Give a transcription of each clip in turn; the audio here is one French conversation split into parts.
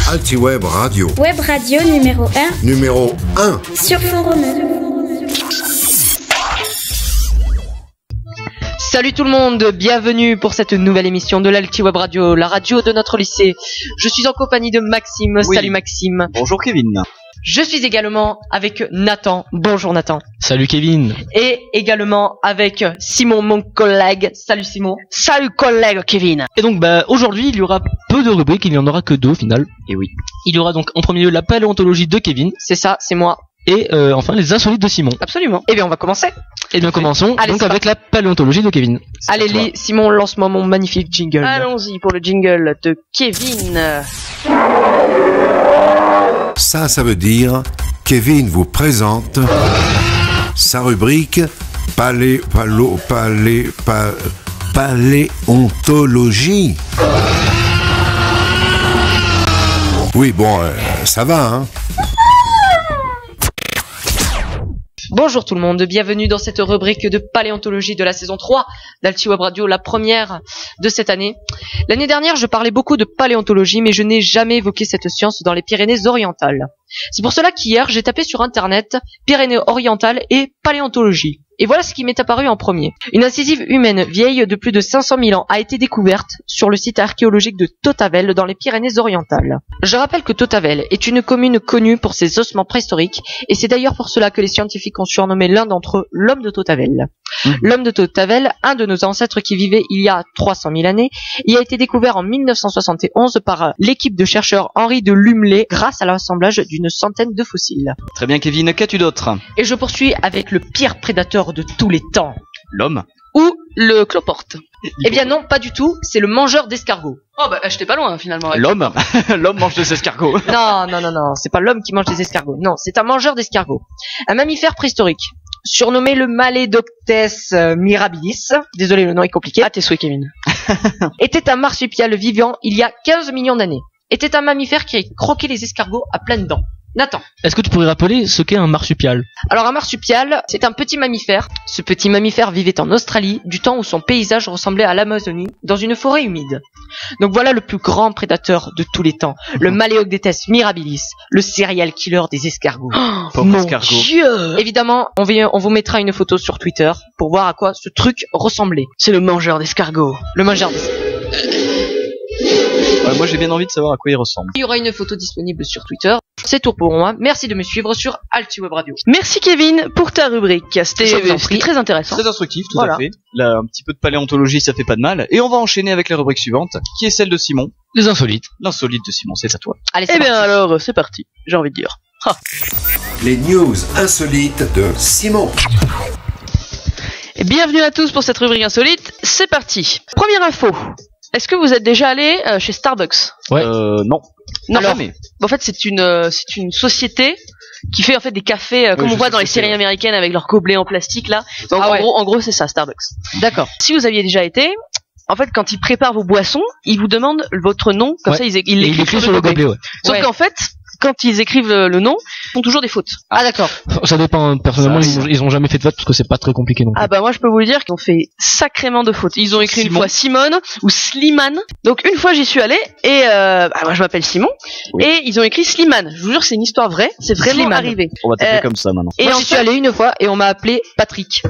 Altiweb Radio. Web radio numéro 1. Numéro 1. Sur fond romain. Salut tout le monde, bienvenue pour cette nouvelle émission de l'Altiweb Radio, la radio de notre lycée. Je suis en compagnie de Maxime. Oui. Salut Maxime. Bonjour Kevin. Je suis également avec Nathan. Bonjour Nathan. Salut Kevin. Et également avec Simon, mon collègue. Salut Simon. Salut collègue Kevin. Et donc aujourd'hui il y aura peu de rubriques, il n'y en aura que deux au final. Et oui. Il y aura donc en premier lieu la paléontologie de Kevin. C'est ça, c'est moi. Et enfin les insolites de Simon. Absolument. Eh bien on va commencer. Et bien commençons. Allez, donc avec la paléontologie de Kevin. Allez Simon, lance-moi mon magnifique jingle. Allons-y pour le jingle de Kevin. Ça veut dire Kevin vous présente sa rubrique paléontologie. Oui, bon, ça va, hein. Bonjour tout le monde, bienvenue dans cette rubrique de paléontologie de la saison 3 d'Altiweb Radio, la première de cette année. L'année dernière, je parlais beaucoup de paléontologie, mais je n'ai jamais évoqué cette science dans les Pyrénées-Orientales. C'est pour cela qu'hier, j'ai tapé sur internet Pyrénées-Orientales et paléontologie. Et voilà ce qui m'est apparu en premier. Une incisive humaine vieille de plus de 500 000 ans a été découverte sur le site archéologique de Tautavel dans les Pyrénées-Orientales. Je rappelle que Tautavel est une commune connue pour ses ossements préhistoriques et c'est d'ailleurs pour cela que les scientifiques ont surnommé l'un d'entre eux l'homme de Tautavel. L'homme de Tautavel, un de nos ancêtres qui vivait il y a 300 000 années, y a été découvert en 1971 par l'équipe de chercheurs Henri de Lumley grâce à l'assemblage d'une centaine de fossiles. Très bien Kevin, qu'as-tu d'autre? Et je poursuis avec le pire prédateur de tous les temps. L'homme? Ou le cloporte. Eh bien non, pas du tout, c'est le mangeur d'escargots. Oh bah j'étais pas loin finalement. L'homme? L'homme mange des escargots. Non, c'est pas l'homme qui mange des escargots. Non, c'est un mangeur d'escargots. Un mammifère préhistorique, surnommé le Maledoctes mirabilis. Désolé, le nom est compliqué. Ah, tes souhaits Kevin. Était un marsupial vivant il y a 15 millions d'années. Était un mammifère qui a croqué les escargots à pleines dents. Nathan. Est-ce que tu pourrais rappeler ce qu'est un marsupial? Alors un marsupial, c'est un petit mammifère. Ce petit mammifère vivait en Australie, du temps où son paysage ressemblait à l'Amazonie, dans une forêt humide. Donc voilà le plus grand prédateur de tous les temps, le Maledoctes mirabilis, le serial killer des escargots. Oh, mon Dieu. Évidemment, on vous mettra une photo sur Twitter pour voir à quoi ce truc ressemblait. C'est le mangeur d'escargots. Le mangeur d'escargots. Moi j'ai bien envie de savoir à quoi il ressemble. Il y aura une photo disponible sur Twitter. C'est tout pour moi. Merci de me suivre sur Altiweb Radio. Merci Kevin pour ta rubrique. C'était très intéressant. Très instructif, tout à fait. Là, un petit peu de paléontologie, ça fait pas de mal. Et on va enchaîner avec la rubrique suivante, qui est celle de Simon. Les insolites. L'insolite de Simon, c'est à toi. Allez, eh bien alors, c'est parti. J'ai envie de dire. Les news insolites de Simon. Et bienvenue à tous pour cette rubrique insolite. C'est parti. Première info. Est-ce que vous êtes déjà allé chez Starbucks? Ouais. Non. Non, alors, en fait, c'est une société qui fait en fait des cafés comme on voit dans les séries américaines avec leurs gobelets en plastique là. Donc, en gros, c'est ça, Starbucks. D'accord. Si vous aviez déjà été, en fait, quand ils préparent vos boissons, ils vous demandent votre nom, comme ça ils l'écrivent sur le gobelet. Sauf qu'en fait, quand ils écrivent le nom, ils font toujours des fautes. Ah d'accord. Ça dépend, personnellement ils ont jamais fait de faute parce que c'est pas très compliqué non plus. Ah bah moi je peux vous le dire qu'ils ont fait sacrément de fautes. Ils ont écrit une fois Simone ou Slimane. Donc une fois j'y suis allé et moi je m'appelle Simon et ils ont écrit Slimane. Je vous jure c'est une histoire vraie, c'est vraiment Slimane. arrivé. On va t'appeler comme ça maintenant. Et moi j'y suis allé une fois et on m'a appelé Patrick.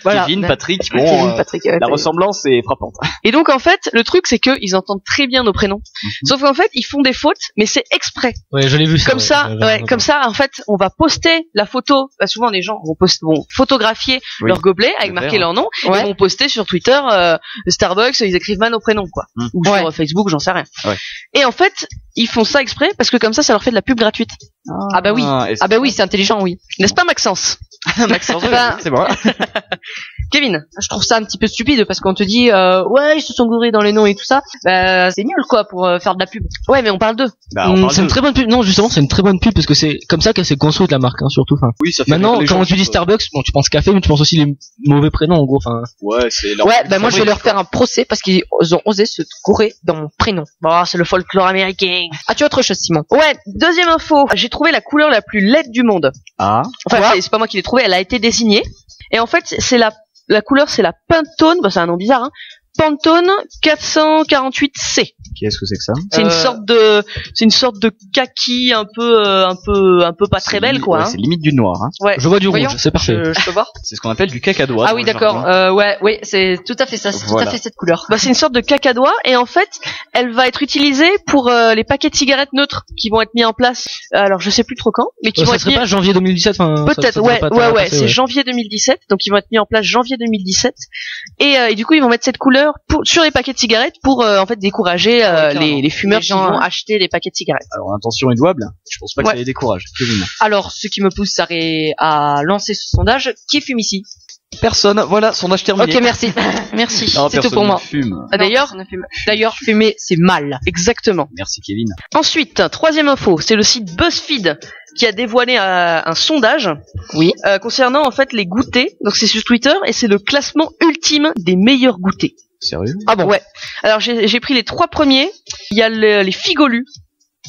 Voilà. Kevin, Patrick. Bon, Kevin, Patrick, la ressemblance est frappante. Et donc en fait le truc c'est que ils entendent très bien nos prénoms. Sauf qu'en fait ils font des fautes mais c'est exprès. Ouais, je l'ai vu. Comme ça, en fait, on va poster la photo. Bah, souvent, les gens vont photographier leur gobelet avec marqué leur nom et vont poster sur Twitter Starbucks. Ils écrivent mal nos prénoms, quoi, ou sur Facebook, j'en sais rien. Et en fait, ils font ça exprès parce que comme ça leur fait de la pub gratuite. Ah bah oui, c'est intelligent, oui. N'est-ce pas, Maxence? Maxence, c'est bon. Kevin, je trouve ça un petit peu stupide parce qu'on te dit ouais ils se sont gourés dans les noms et tout ça. Bah c'est nul quoi pour faire de la pub. Ouais mais on parle d'eux. C'est une très bonne pub. Non justement c'est une très bonne pub parce que c'est comme ça qu'elle s'est construite la marque surtout. Enfin. Oui ça fait. Maintenant quand tu dis Starbucks, bon tu penses café mais tu penses aussi les mauvais prénoms en gros. Enfin. Ouais c'est. Moi je vais leur faire un procès parce qu'ils ont osé se gourer dans mon prénom. Bon c'est le folklore américain. As-tu autre chose Simon? Ouais deuxième info. J'ai trouvé la couleur la plus laide du monde. Ah. Enfin c'est pas moi qui l'ai trouvée, elle a été désignée. Et en fait c'est la couleur c'est la Pantone, bah c'est un nom bizarre hein. Pantone 448C. Qu'est-ce que c'est que ça? C'est une sorte de kaki un peu pas très belle, quoi. Ouais, c'est limite du noir, hein. Ouais. Je vois du rouge, c'est parfait. Je peux voir? C'est ce qu'on appelle du cacadois. Ah oui, d'accord. Oui, c'est tout à fait ça. C'est tout à fait cette couleur. Bah, c'est une sorte de cacadois et en fait, elle va être utilisée pour les paquets de cigarettes neutres qui vont être mis en place. Alors, je sais plus trop quand, mais qui vont être mis. Pas janvier 2017. Peut-être, c'est janvier 2017. Donc, ils vont être mis en place janvier 2017. Et du coup, ils vont mettre cette couleur sur les paquets de cigarettes pour en fait décourager les fumeurs qui vont acheter les paquets de cigarettes. Alors, l'intention est louable. Je pense pas que ça les décourage. Alors, ce qui me pousse à lancer ce sondage, qui fume ici? Personne. Voilà, sondage terminé. Ok, merci. Merci. Non, c'est tout pour moi. D'ailleurs, fumer, c'est mal. Exactement. Merci Kevin. Ensuite, troisième info, c'est le site BuzzFeed qui a dévoilé un sondage concernant en fait les goûters. Donc c'est sur Twitter et c'est le classement ultime des meilleurs goûters. Sérieux? Ah bon? Ouais. Alors j'ai pris les 3 premiers. Il y a les figolus.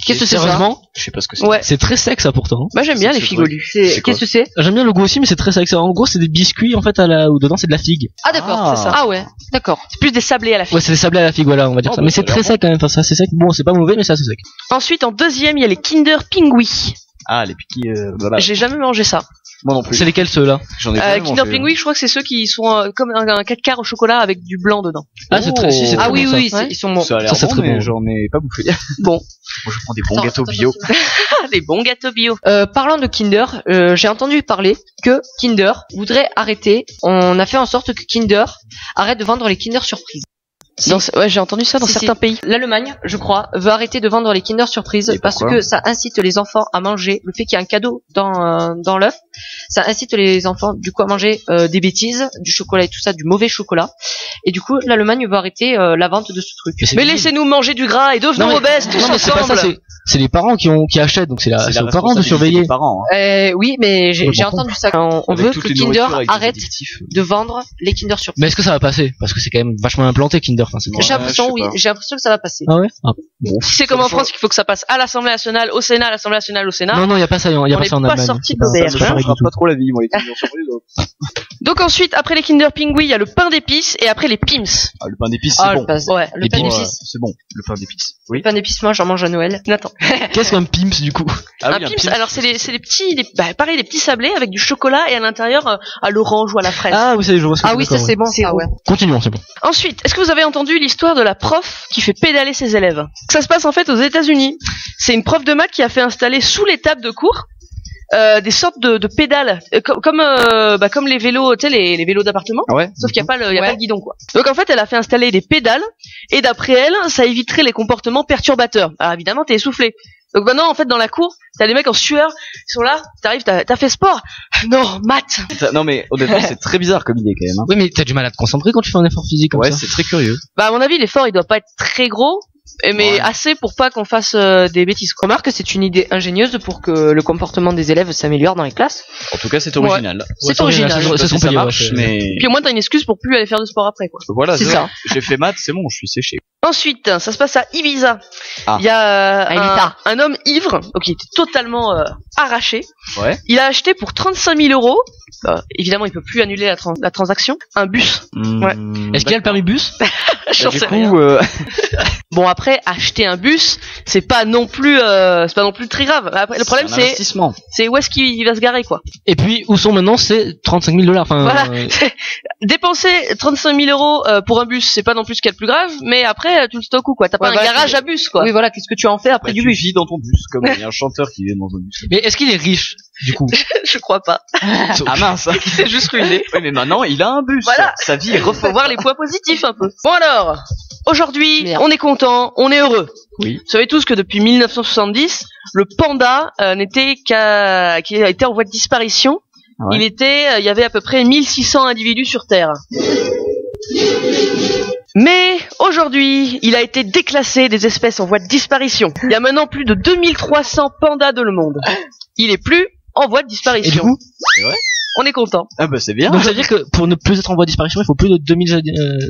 Qu'est-ce que c'est ça? Je sais pas ce que c'est. Ouais. C'est très sec ça pourtant. Bah j'aime bien les figolus. Qu'est-ce que c'est? J'aime bien le goût aussi mais c'est très sec. En gros c'est des biscuits en fait où dedans c'est de la figue. Ah d'accord, c'est ça. Ah ouais, d'accord. C'est plus des sablés à la figue. Ouais, c'est des sablés à la figue, voilà, on va dire ça. Mais c'est très sec quand même, enfin c'est assez sec. Bon, c'est pas mauvais mais c'est assez sec. Ensuite en deuxième, il y a les Kinder Pingui. Ah, les piquis J'ai jamais mangé ça. Moi non plus. C'est lesquels ceux-là? J'en ai pas Kinder Pingui, je crois que c'est ceux qui sont comme un 4 quarts au chocolat avec du blanc dedans. Ah, c'est très, c'est ah oui, bon, oui, ils sont bons. Ça a l'air bon, mais j'en ai pas bouffé. Bon. Moi, je prends des bons gâteaux bio. Des bons gâteaux bio. Parlant de Kinder, j'ai entendu parler que Kinder voudrait arrêter. On a fait en sorte que Kinder arrête de vendre les Kinder Surprise. Ouais, j'ai entendu ça dans certains pays. L'Allemagne, je crois, veut arrêter de vendre les Kinder Surprise parce que ça incite les enfants à manger. Le fait qu'il y a un cadeau dans l'œuf, ça incite les enfants du coup à manger des bêtises, du chocolat et tout ça, du mauvais chocolat. Et du coup, l'Allemagne veut arrêter la vente de ce truc. Mais laissez-nous manger du gras et devenons obèses tous ensemble. C'est pas ça, c'est les parents qui achètent, donc c'est aux parents de surveiller. Parents, oui, mais j'ai entendu ça. On veut que Kinder arrête de vendre les Kinder Surprise. Mais est-ce que ça va passer? Parce que c'est quand même vachement implanté Kinder. J'ai l'impression, j'ai l'impression que ça va passer. Ah ouais? Ah. Bon. C'est comme en France qu'il faut que ça passe à l'Assemblée nationale, au Sénat, à l'Assemblée nationale, au Sénat. Non, il y a pas ça, il y a pas ça en Allemagne. On n'est pas sorti de l'auberge. Ça changera pas trop la vie, moi, les Kinder Surprise. Donc ensuite, après les Kinder Pingui, il y a le pain d'épices et après les Pim's. Ah, le pain d'épices, c'est bon. Ouais, le pain d'épices. C'est bon, le pain d'épices. Oui. Le pain d'épices, moi, j'en mange à Noël. Attends. Qu'est-ce qu'un Pim's, du coup? Un Pim's, alors c'est les petits, pareil, les petits sablés avec du chocolat et à l'intérieur, à l'orange ou à la fraise. Ah oui, je vois ce que oui, ça c'est bon, ça, ouais. Continuons, c'est bon. Ensuite, est-ce que vous avez entendu l'histoire de la prof qui fait pédaler ses élèves? Ça se passe en fait aux États-Unis. C'est une prof de maths qui a fait installer sous les tables de cours des sortes de pédales comme les vélos, tu sais, les vélos d'appartement. Ouais. Sauf qu'il y a pas le guidon, quoi. Donc en fait, elle a fait installer des pédales et d'après elle, ça éviterait les comportements perturbateurs. Alors évidemment, t'es essoufflé. Donc maintenant, en fait, dans la cour, t'as des mecs en sueur, ils sont là, t'arrives, t'as fait sport? Non, maths. Non mais honnêtement, c'est très bizarre comme idée quand même. Hein. Oui, mais t'as du mal à te concentrer quand tu fais un effort physique comme ça. Ouais, c'est très curieux. Bah à mon avis, l'effort, il doit pas être très gros. Mais assez pour pas qu'on fasse des bêtises. Remarque que c'est une idée ingénieuse pour que le comportement des élèves s'améliore dans les classes. En tout cas, c'est original. Ouais. C'est original. C'est ce qu'on peut dire, mais... Puis au moins t'as une excuse pour plus aller faire de sport après, quoi. Voilà, c'est ça. J'ai fait maths, c'est bon, je suis séché. Ensuite, ça se passe à Ibiza. Il y a un homme ivre, donc il était totalement arraché. Ouais. Il a acheté pour 35 000 €. Évidemment, il peut plus annuler la transaction. Un bus. Ouais. Est-ce qu'il y a le permis bus? J'en sais rien. Bon, après, acheter un bus, c'est pas non plus très grave. Après, le problème, c'est où est-ce qu'il va se garer, quoi. Et puis, où sont maintenant ces 35 000 $? Enfin, voilà. Dépenser 35 000 € pour un bus, c'est pas non plus ce qu'il y a de plus grave, mais après, tu le stockes où, quoi. T'as pas un garage à bus, quoi. Oui, voilà, qu'est-ce que tu en fais après du bus? Tu vis dans ton bus, comme il y a un chanteur qui vient dans un bus. Mais est-ce qu'il est riche, du coup? Je crois pas. Ah mince. Il s'est juste ruiné. Oui, mais maintenant, il a un bus. Voilà. Sa vie est faut voir les points positifs, un peu. Bon alors, aujourd'hui, on est content, on est heureux. Oui. Vous savez tous que depuis 1970, le panda qui a été en voie de disparition. Ouais. Il y avait à peu près 1600 individus sur Terre. Mais aujourd'hui, il a été déclassé des espèces en voie de disparition. Il y a maintenant plus de 2300 pandas dans le monde. Il est plus en voie de disparition. Et du coup, c'est vrai? On est content. Ah bah c'est bien. Donc ça veut dire que pour ne plus être en voie de disparition, il faut plus de 2000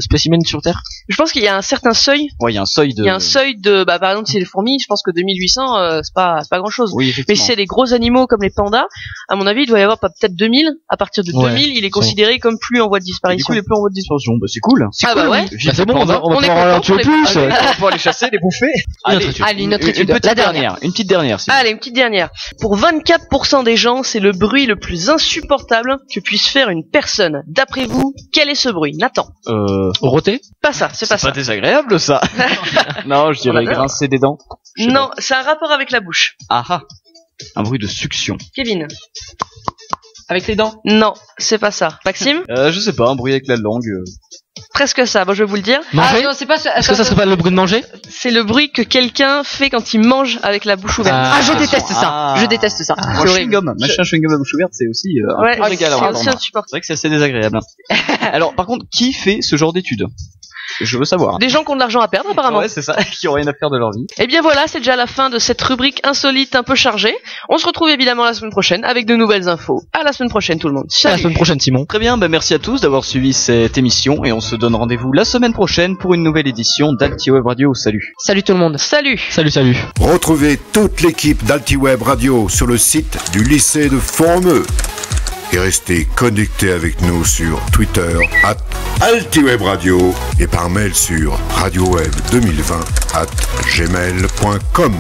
spécimens sur Terre. Je pense qu'il y a un certain seuil. Ouais, il y a un seuil de. Il y a un seuil de, par exemple, si c'est les fourmis, je pense que 2800, c'est pas grand chose. Oui, Mais effectivement. si c'est les gros animaux comme les pandas, à mon avis, il doit y avoir peut-être 2000. À partir de 2000, il est considéré comme plus en voie de Du coup, disparition. il est plus en voie de disparition. Bah c'est cool. Ah bah ouais. Bah c'est bon, on va On est pouvoir en content tuer pour les- plus. On va les chasser, les bouffer. Allez, une autre étude. Une petite La dernière. Une petite dernière. s'il vous Allez, une petite dernière. Pour 24% des gens, c'est le bruit le plus insupportable que puisse faire une personne. D'après vous, quel est ce bruit? Nathan. Roté. Pas ça, c'est pas C'est pas ça. désagréable ça. Non, je dirais On adore. grincer des dents. Je sais Non, c'est un rapport avec la bouche. pas. Ah ah. Un bruit de succión. Kevin. Avec les dents. Non, c'est pas ça. Maxime. Je sais pas, un bruit avec la langue. Presque ça. Bon, je vais vous le dire. Manger. non, c'est pas ça. Est-ce que ça serait pas le bruit de manger? C'est le bruit que quelqu'un fait quand il mange avec la bouche ouverte. Ah, je déteste ça. Ah. Je déteste ça. Moi, chewing-gum. Mâcher un chewing-gum à bouche ouverte, c'est aussi un Ouais, peu régal à c'est entendre. aussi insupportable. C'est vrai que c'est assez désagréable. Alors, par contre, qui fait ce genre d'études? Je veux savoir. Des gens qui ont de l'argent à perdre, apparemment. Ouais, c'est ça, qui ont rien à faire de leur vie. Et bien voilà, c'est déjà la fin de cette rubrique insolite un peu chargée. On se retrouve évidemment la semaine prochaine avec de nouvelles infos. À la semaine prochaine tout le monde. À la Salut. semaine prochaine, Simon. Très bien, bah merci à tous d'avoir suivi cette émission et on se donne rendez-vous la semaine prochaine pour une nouvelle édition d'Altiweb Radio. Salut. Salut tout le monde. Salut. Salut. Retrouvez toute l'équipe d'Altiweb Radio sur le site du lycée de Formeux. Et restez connectés avec nous sur Twitter @Altiweb Radio et par mail sur radioweb2020@gmail.com.